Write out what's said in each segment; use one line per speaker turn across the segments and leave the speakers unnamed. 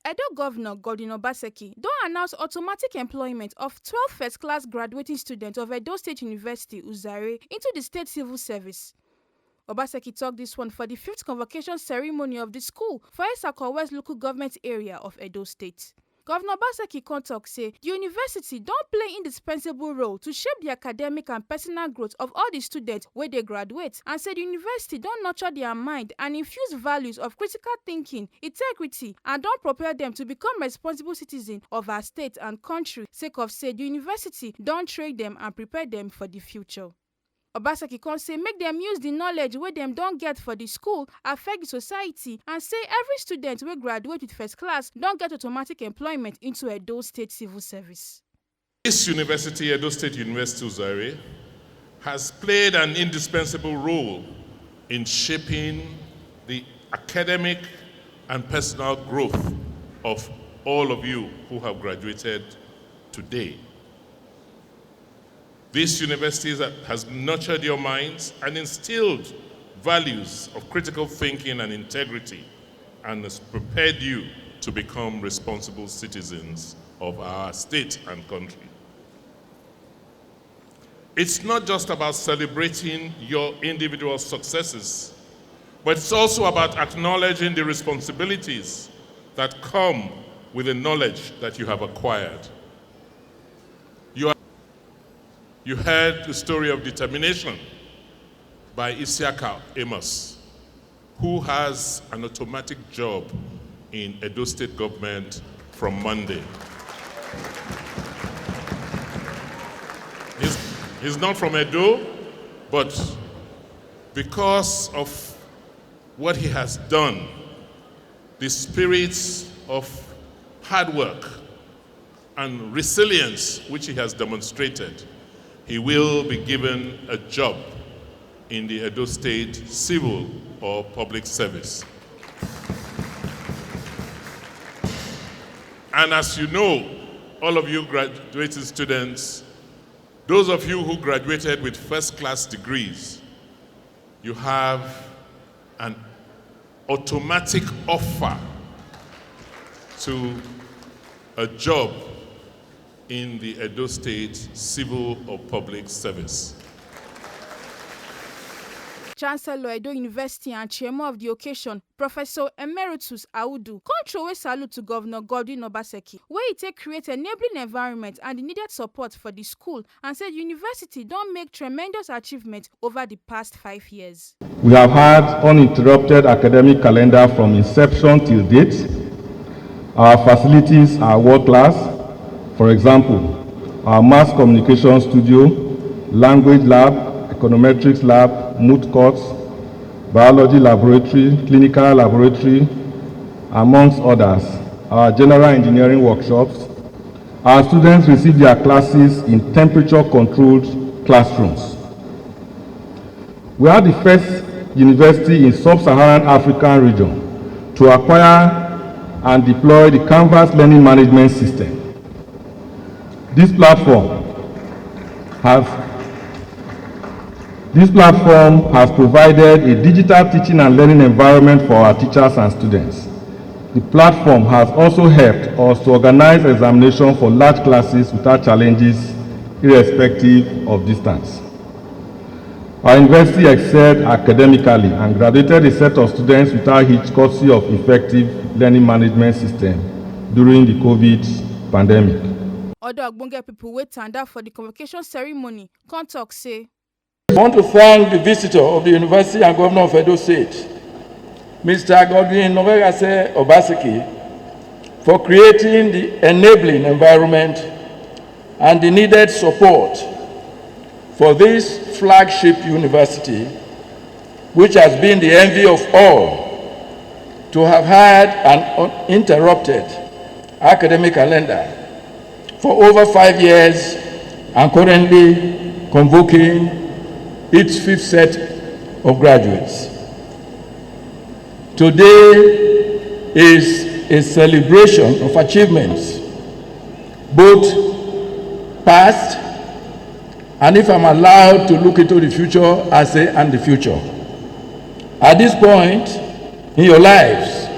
Edo Governor Godwin Obaseki don announce automatic employment of 12 first-class graduating students of Edo State University, Uzairue, into the state civil service. Obaseki talked this one for the 5th convocation ceremony of the school for Esako West local government area of Edo State. Governor Obaseki tok say the university don't play indispensable role to shape the academic and personal growth of all the students where they graduate, and said the university don't nurture their mind and infuse values of critical thinking, integrity, and don't prepare them to become responsible citizens of our state and country, sake of say the university don't train them and prepare them for the future. Obaseki say make them use the knowledge where them don't get for the school affect the society, and say every student will graduate with first class don't get automatic employment into Edo State civil service.
This university, Edo State University Uzairue, has played an indispensable role in shaping the academic and personal growth of all of you who have graduated today. This university has nurtured your minds and instilled values of critical thinking and integrity, and has prepared you to become responsible citizens of our state and country. It's not just about celebrating your individual successes, but it's also about acknowledging the responsibilities that come with the knowledge that you have acquired. You heard the story of determination by Isiaka Amos, who has an automatic job in Edo State government from Monday. He's not from Edo, but because of what he has done, the spirits of hard work and resilience which he has demonstrated, he will be given a job in the Edo State civil or public service. And as you know, all of you graduating students, those of you who graduated with first-class degrees, you have an automatic offer to a job in the Edo State civil or public service.
Chancellor Edo University and chairman of the occasion, Professor Emeritus Audu, control salute to Governor Godwin Obaseki, where he take create enabling environment and the needed support for the school, and said university don't make tremendous achievement over the past 5 years.
We have had uninterrupted academic calendar from inception till date. Our facilities are world-class. For example, our mass communication studio, language lab, econometrics lab, moot courts, biology laboratory, clinical laboratory, amongst others, our general engineering workshops. Our students receive their classes in temperature-controlled classrooms. We are the first university in sub-Saharan African region to acquire and deploy the Canvas learning management system. This platform has provided a digital teaching and learning environment for our teachers and students. The platform has also helped us to organize examinations for large classes without challenges, irrespective of distance. Our university excelled academically and graduated a set of students without hitch, courtesy of effective learning management system during the COVID pandemic.
Other ogbonge people wait tanda for the convocation ceremony. Talk say,
I want to thank the visitor of the university and governor of Edo State, Mr. Godwin Obaseki, for creating the enabling environment and the needed support for this flagship university, which has been the envy of all, to have had an uninterrupted academic calendar for over 5 years and currently convoking its 5th set of graduates. Today is a celebration of achievements, both past and, if I'm allowed to look into the future, I say and the future. At this point in your lives,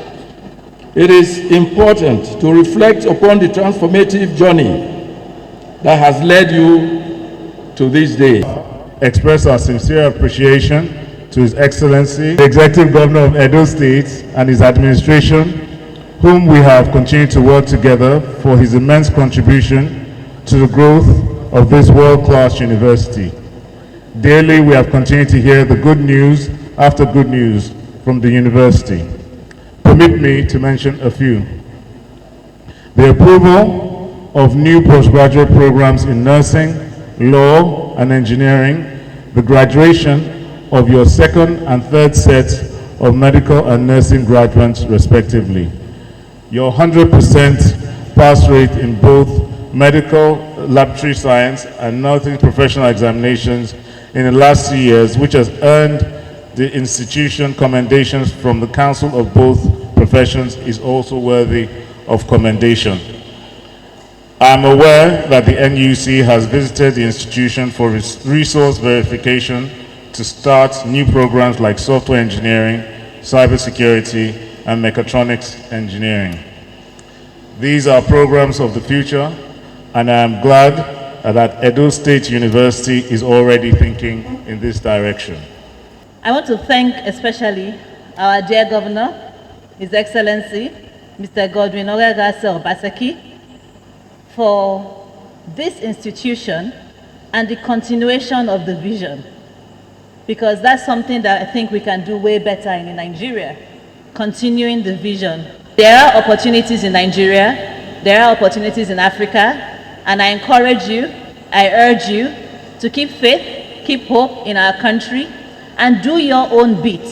It is important to reflect upon the transformative journey that has led you to this day.
Express our sincere appreciation to His Excellency, the Executive Governor of Edo State, and his administration, whom we have continued to work together, for his immense contribution to the growth of this world-class university. Daily, we have continued to hear the good news after good news from the university. Permit me to mention a few. The approval of new postgraduate programs in nursing, law, and engineering, the graduation of your second and third sets of medical and nursing graduates, respectively. Your 100% pass rate in both medical, laboratory science, and nursing professional examinations in the last 2 years, which has earned the institution commendations from the Council of both professions, is also worthy of commendation. I am aware that the NUC has visited the institution for resource verification to start new programs like software engineering, cybersecurity, and mechatronics engineering. These are programs of the future, and I am glad that Edo State University is already thinking in this direction.
I want to thank especially our dear Governor, His Excellency, Mr. Godwin Obaseki, for this institution and the continuation of the vision. Because that's something that I think we can do way better in Nigeria, continuing the vision. There are opportunities in Nigeria, there are opportunities in Africa, and I encourage you, I urge you to keep faith, keep hope in our country, and do your own bit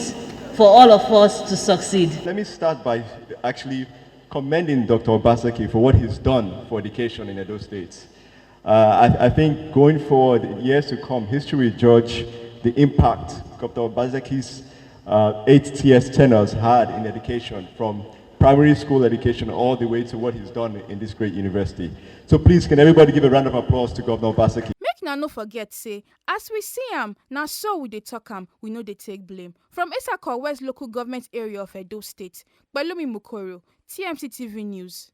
for all of us to succeed.
Let me start by actually commending Dr. Obaseki for what he's done for education in Edo State. I think going forward, in years to come, history will judge the impact Dr. Obaseki's 8 TS tenures had in education, from primary school education all the way to what he's done in this great university. So please, can everybody give a round of applause to Governor Obaseki?
Make na no forget say, as we see am, na so we dey talk am, we no dey take blame. From Esako West local government area of Edo State, Balumi Mukoro, TMC TV News.